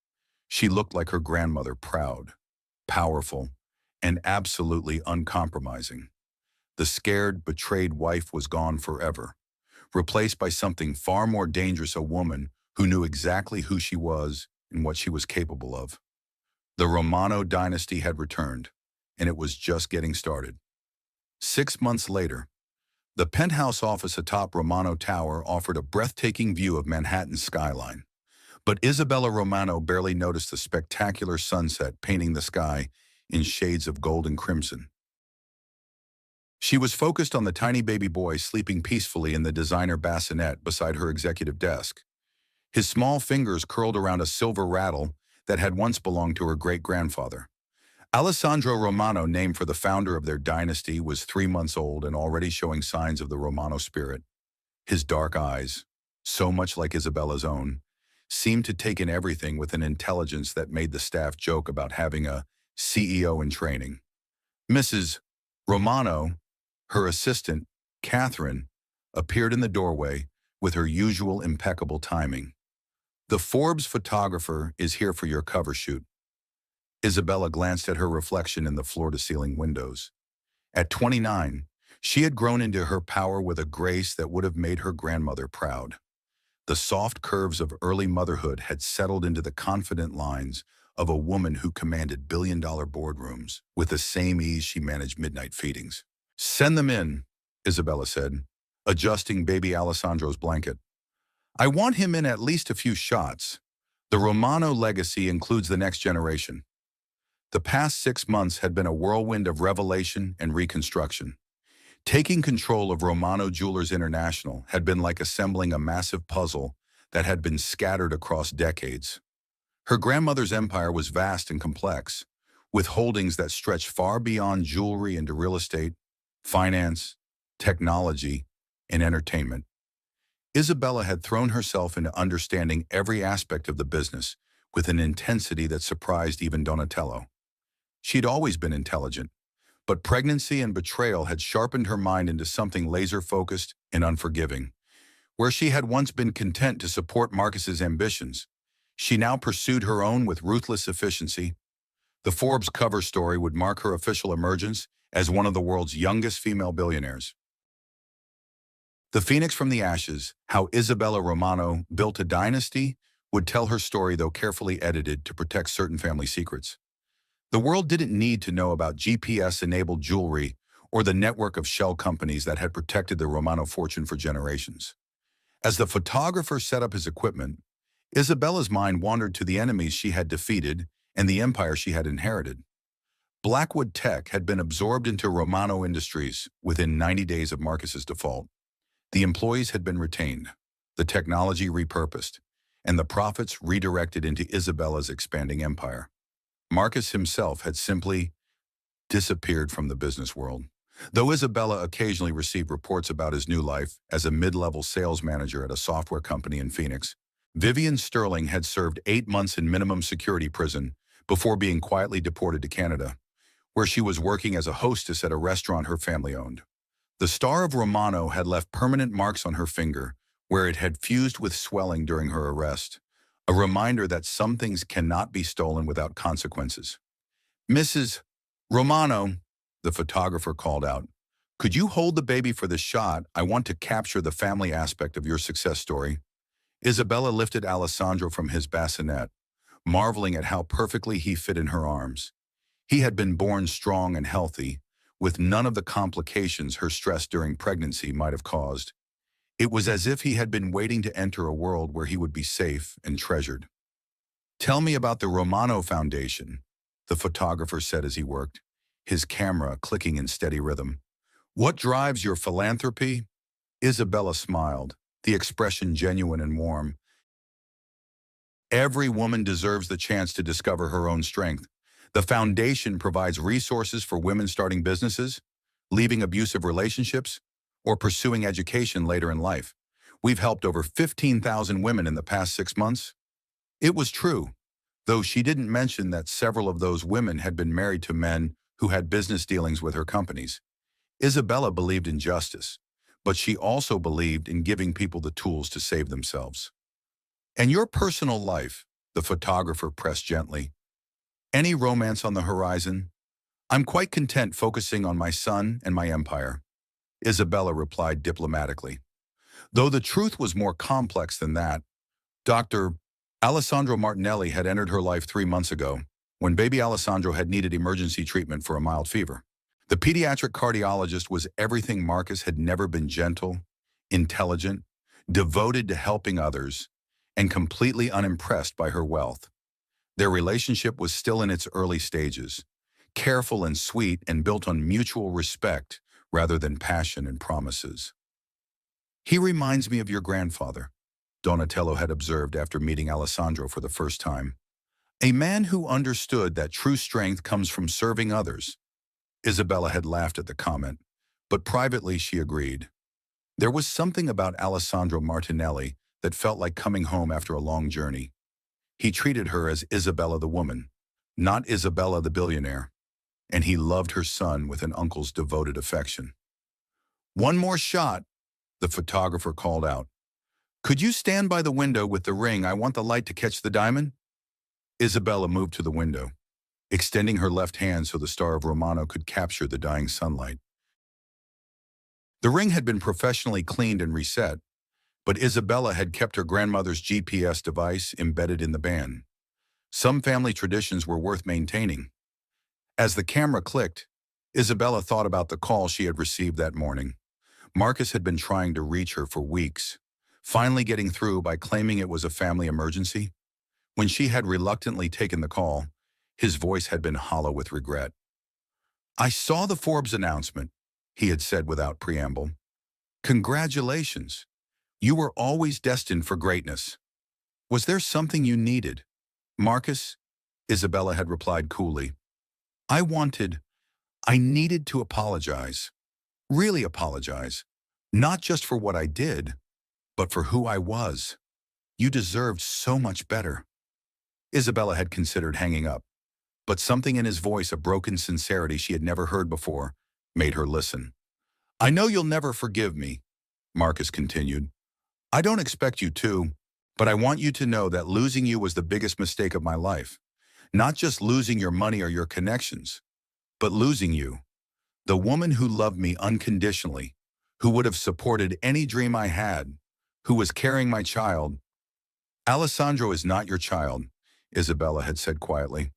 She looked like her grandmother, proud, powerful, and absolutely uncompromising. The scared, betrayed wife was gone forever, replaced by something far more dangerous, a woman who knew exactly who she was and what she was capable of. The Romano dynasty had returned, and it was just getting started. 6 months later, the penthouse office atop Romano Tower offered a breathtaking view of Manhattan's skyline. But Isabella Romano barely noticed the spectacular sunset painting the sky in shades of gold and crimson. She was focused on the tiny baby boy sleeping peacefully in the designer bassinet beside her executive desk. His small fingers curled around a silver rattle that had once belonged to her great-grandfather. Alessandro Romano, named for the founder of their dynasty, was 3 months old and already showing signs of the Romano spirit. His dark eyes, so much like Isabella's own, seemed to take in everything with an intelligence that made the staff joke about having a CEO in training. Mrs. Romano, her assistant, Catherine, appeared in the doorway with her usual impeccable timing. "The Forbes photographer is here for your cover shoot." Isabella glanced at her reflection in the floor-to-ceiling windows. At 29, she had grown into her power with a grace that would have made her grandmother proud. The soft curves of early motherhood had settled into the confident lines of a woman who commanded billion-dollar boardrooms with the same ease she managed midnight feedings. "Send them in," Isabella said, adjusting baby Alessandro's blanket. "I want him in at least a few shots. The Romano legacy includes the next generation." The past 6 months had been a whirlwind of revelation and reconstruction. Taking control of Romano Jewelers International had been like assembling a massive puzzle that had been scattered across decades. Her grandmother's empire was vast and complex, with holdings that stretched far beyond jewelry into real estate, finance, technology, and entertainment. Isabella had thrown herself into understanding every aspect of the business with an intensity that surprised even Donatello. She'd always been intelligent, but pregnancy and betrayal had sharpened her mind into something laser-focused and unforgiving. Where she had once been content to support Marcus's ambitions, she now pursued her own with ruthless efficiency. The Forbes cover story would mark her official emergence as one of the world's youngest female billionaires. The Phoenix from the Ashes, How Isabella Romano Built a Dynasty, would tell her story, though carefully edited to protect certain family secrets. The world didn't need to know about GPS-enabled jewelry or the network of shell companies that had protected the Romano fortune for generations. As the photographer set up his equipment, Isabella's mind wandered to the enemies she had defeated and the empire she had inherited. Blackwood Tech had been absorbed into Romano Industries within 90 days of Marcus's default. The employees had been retained, the technology repurposed, and the profits redirected into Isabella's expanding empire. Marcus himself had simply disappeared from the business world. Though Isabella occasionally received reports about his new life as a mid-level sales manager at a software company in Phoenix, Vivian Sterling had served 8 months in minimum security prison before being quietly deported to Canada, where she was working as a hostess at a restaurant her family owned. The star of Romano had left permanent marks on her finger, where it had fused with swelling during her arrest, a reminder that some things cannot be stolen without consequences. "Mrs. Romano," the photographer called out, "could you hold the baby for the shot? I want to capture the family aspect of your success story." Isabella lifted Alessandro from his bassinet, marveling at how perfectly he fit in her arms. He had been born strong and healthy, with none of the complications her stress during pregnancy might have caused. It was as if he had been waiting to enter a world where he would be safe and treasured. "Tell me about the Romano Foundation," the photographer said as he worked, his camera clicking in steady rhythm. "What drives your philanthropy?" Isabella smiled, the expression genuine and warm. "Every woman deserves the chance to discover her own strength. The foundation provides resources for women starting businesses, leaving abusive relationships, or pursuing education later in life. We've helped over 15,000 women in the past 6 months." It was true, though she didn't mention that several of those women had been married to men who had business dealings with her companies. Isabella believed in justice, but she also believed in giving people the tools to save themselves. "And your personal life?" the photographer pressed gently. "Any romance on the horizon?" "I'm quite content focusing on my son and my empire," Isabella replied diplomatically. Though the truth was more complex than that, Dr. Alessandro Martinelli had entered her life 3 months ago, when baby Alessandro had needed emergency treatment for a mild fever. The pediatric cardiologist was everything Marcus had never been: gentle, intelligent, devoted to helping others, and completely unimpressed by her wealth. Their relationship was still in its early stages, careful and sweet and built on mutual respect rather than passion and promises. "He reminds me of your grandfather," Donatello had observed after meeting Alessandro for the first time. "A man who understood that true strength comes from serving others." Isabella had laughed at the comment, but privately she agreed. There was something about Alessandro Martinelli that felt like coming home after a long journey. He treated her as Isabella the woman, not Isabella the billionaire, and he loved her son with an uncle's devoted affection. "One more shot," the photographer called out. "Could you stand by the window with the ring? I want the light to catch the diamond." Isabella moved to the window, extending her left hand so the star of Romano could capture the dying sunlight. The ring had been professionally cleaned and reset, but Isabella had kept her grandmother's GPS device embedded in the band. Some family traditions were worth maintaining. As the camera clicked, Isabella thought about the call she had received that morning. Marcus had been trying to reach her for weeks, finally getting through by claiming it was a family emergency. When she had reluctantly taken the call, his voice had been hollow with regret. "I saw the Forbes announcement," he had said without preamble. "Congratulations. You were always destined for greatness. Was there something you needed?" "Marcus," Isabella had replied coolly, I needed to apologize. Really apologize. Not just for what I did, but for who I was. You deserved so much better." Isabella had considered hanging up, but something in his voice, a broken sincerity she had never heard before, made her listen. "I know you'll never forgive me," Marcus continued. "I don't expect you to, but I want you to know that losing you was the biggest mistake of my life. Not just losing your money or your connections, but losing you, the woman who loved me unconditionally, who would have supported any dream I had, who was carrying my child." "Alessandro is not your child," Isabella had said quietly.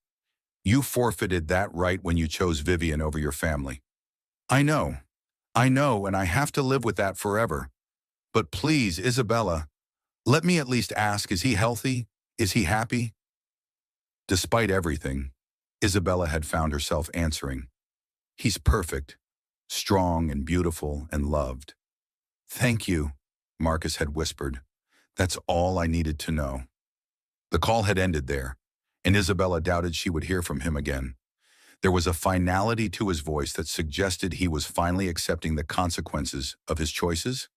"You forfeited that right when you chose Vivian over your family." I know, and I have to live with that forever. But please, Isabella, let me at least ask, is he healthy? Is he happy?" Despite everything, Isabella had found herself answering, "He's perfect, strong and beautiful and loved." "Thank you," Marcus had whispered. "That's all I needed to know." The call had ended there, and Isabella doubted she would hear from him again. There was a finality to his voice that suggested he was finally accepting the consequences of his choices.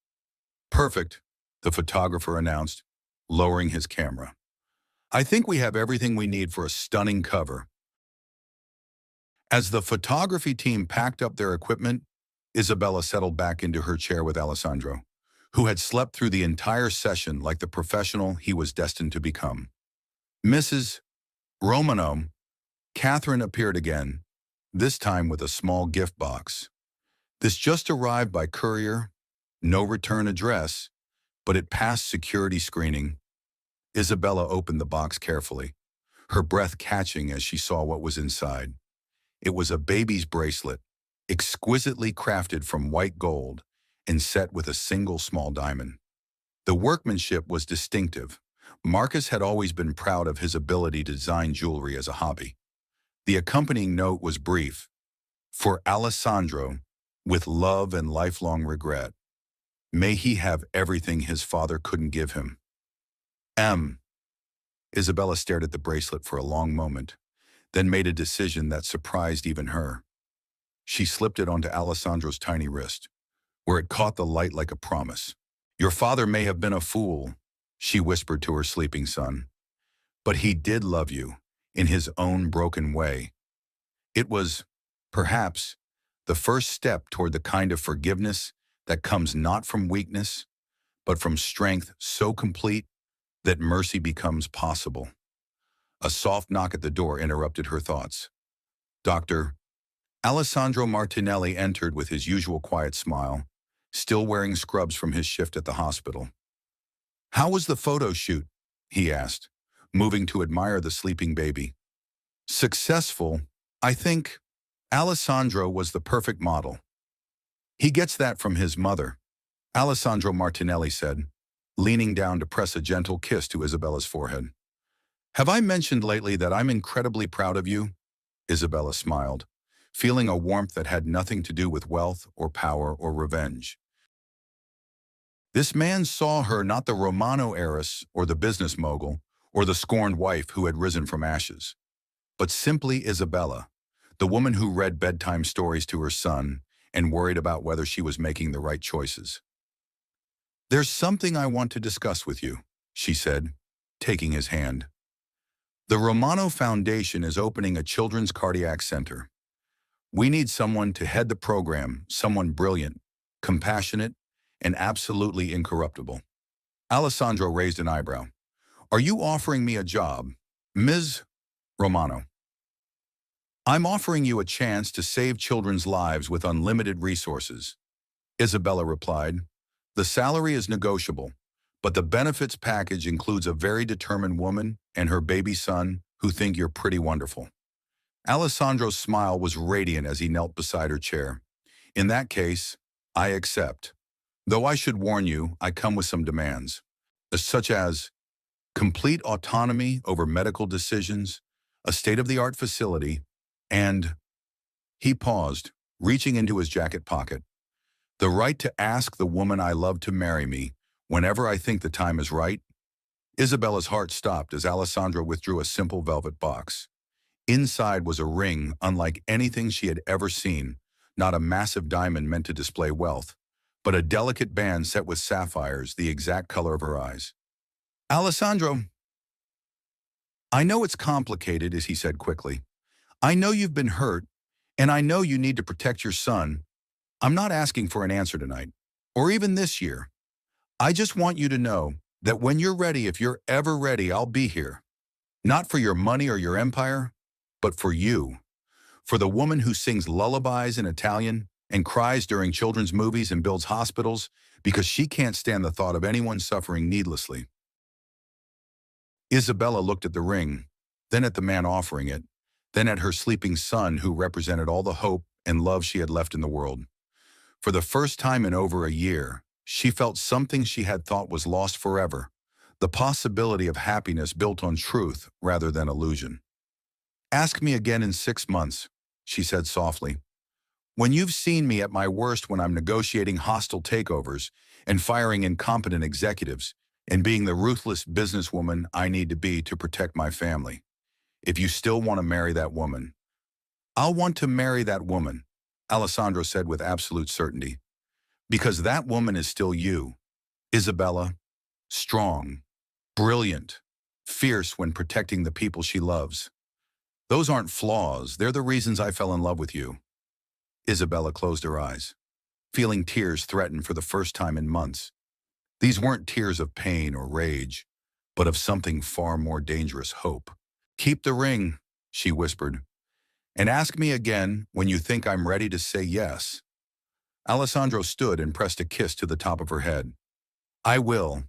"Perfect," the photographer announced, lowering his camera. "I think we have everything we need for a stunning cover." As the photography team packed up their equipment, Isabella settled back into her chair with Alessandro, who had slept through the entire session like the professional he was destined to become. Mrs. Romano, Catherine appeared again, this time with a small gift box. "This just arrived by courier, no return address, but it passed security screening." Isabella opened the box carefully, her breath catching as she saw what was inside. It was a baby's bracelet, exquisitely crafted from white gold and set with a single small diamond. The workmanship was distinctive. Marcus had always been proud of his ability to design jewelry as a hobby. The accompanying note was brief. For Alessandro, with love and lifelong regret. May he have everything his father couldn't give him. M. Isabella stared at the bracelet for a long moment, then made a decision that surprised even her. She slipped it onto Alessandro's tiny wrist, where it caught the light like a promise. Your father may have been a fool, she whispered to her sleeping son, but he did love you, in his own broken way. It was, perhaps, the first step toward the kind of forgiveness that comes not from weakness, but from strength so complete that mercy becomes possible. A soft knock at the door interrupted her thoughts. Dr. Alessandro Martinelli entered with his usual quiet smile, still wearing scrubs from his shift at the hospital. How was the photo shoot? He asked, moving to admire the sleeping baby. Successful, I think. Alessandro was the perfect model. He gets that from his mother, Alessandro Martinelli said, leaning down to press a gentle kiss to Isabella's forehead. Have I mentioned lately that I'm incredibly proud of you? Isabella smiled, feeling a warmth that had nothing to do with wealth or power or revenge. This man saw her not the Romano heiress or the business mogul or the scorned wife who had risen from ashes, but simply Isabella, the woman who read bedtime stories to her son and worried about whether she was making the right choices. There's something I want to discuss with you, she said, taking his hand. The Romano Foundation is opening a children's cardiac center. We need someone to head the program, someone brilliant, compassionate, and absolutely incorruptible. Alessandro raised an eyebrow. Are you offering me a job, Ms. Romano? I'm offering you a chance to save children's lives with unlimited resources, Isabella replied. The salary is negotiable, but the benefits package includes a very determined woman and her baby son who think you're pretty wonderful. Alessandro's smile was radiant as he knelt beside her chair. In that case, I accept. Though I should warn you, I come with some demands, such as complete autonomy over medical decisions, a state-of-the-art facility, and he paused, reaching into his jacket pocket. The right to ask the woman I love to marry me whenever I think the time is right. Isabella's heart stopped as Alessandro withdrew a simple velvet box. Inside was a ring unlike anything she had ever seen, not a massive diamond meant to display wealth, but a delicate band set with sapphires, the exact color of her eyes. Alessandro, I know it's complicated, as he said quickly. I know you've been hurt, and I know you need to protect your son. I'm not asking for an answer tonight, or even this year. I just want you to know that when you're ready, if you're ever ready, I'll be here. Not for your money or your empire, but for you. For the woman who sings lullabies in Italian and cries during children's movies and builds hospitals because she can't stand the thought of anyone suffering needlessly. Isabella looked at the ring, then at the man offering it, then at her sleeping son who represented all the hope and love she had left in the world. For the first time in over a year, she felt something she had thought was lost forever, the possibility of happiness built on truth rather than illusion. Ask me again in 6 months, she said softly. When you've seen me at my worst, when I'm negotiating hostile takeovers and firing incompetent executives and being the ruthless businesswoman I need to be to protect my family. If you still want to marry that woman, I'll want to marry that woman, Alessandro said with absolute certainty. Because that woman is still you, Isabella, strong, brilliant, fierce when protecting the people she loves. Those aren't flaws, they're the reasons I fell in love with you. Isabella closed her eyes, feeling tears threaten for the first time in months. These weren't tears of pain or rage, but of something far more dangerous, hope. Keep the ring, she whispered, and ask me again when you think I'm ready to say yes. Alessandro stood and pressed a kiss to the top of her head. I will.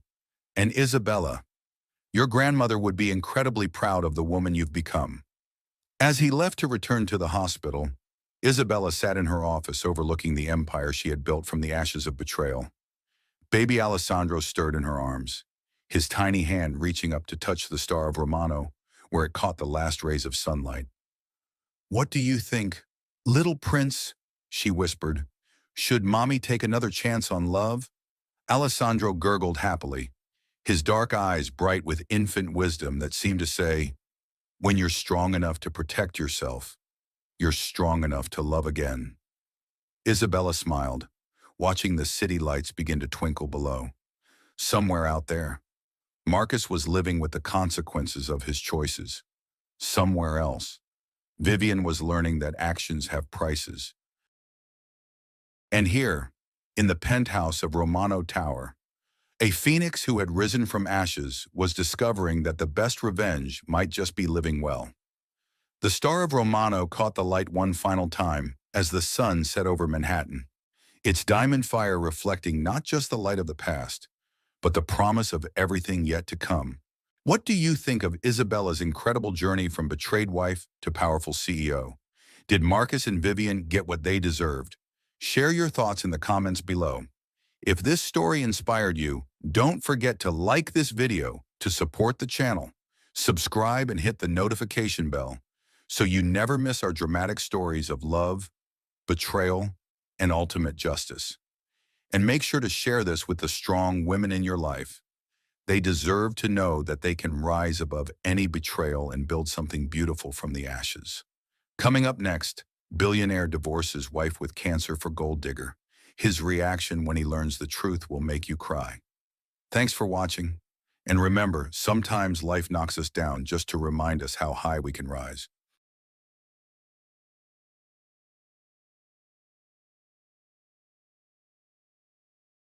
And Isabella, your grandmother would be incredibly proud of the woman you've become. As he left to return to the hospital, Isabella sat in her office overlooking the empire she had built from the ashes of betrayal. Baby Alessandro stirred in her arms, his tiny hand reaching up to touch the star of Romano, where it caught the last rays of sunlight. "What do you think, little prince?" she whispered. "Should mommy take another chance on love?" Alessandro gurgled happily, his dark eyes bright with infant wisdom that seemed to say, "When you're strong enough to protect yourself, you're strong enough to love again." Isabella smiled, watching the city lights begin to twinkle below. Somewhere out there, Marcus was living with the consequences of his choices. Somewhere else, Vivian was learning that actions have prices. And here, in the penthouse of Romano Tower, a phoenix who had risen from ashes was discovering that the best revenge might just be living well. The star of Romano caught the light one final time as the sun set over Manhattan, its diamond fire reflecting not just the light of the past, but the promise of everything yet to come. What do you think of Isabella's incredible journey from betrayed wife to powerful CEO? Did Marcus and Vivian get what they deserved? Share your thoughts in the comments below. If this story inspired you, don't forget to like this video to support the channel, subscribe and hit the notification bell so you never miss our dramatic stories of love, betrayal, and ultimate justice. And make sure to share this with the strong women in your life. They deserve to know that they can rise above any betrayal and build something beautiful from the ashes. Coming up next, billionaire divorces wife with cancer for gold digger. His reaction when he learns the truth will make you cry. Thanks for watching. And remember, sometimes life knocks us down just to remind us how high we can rise.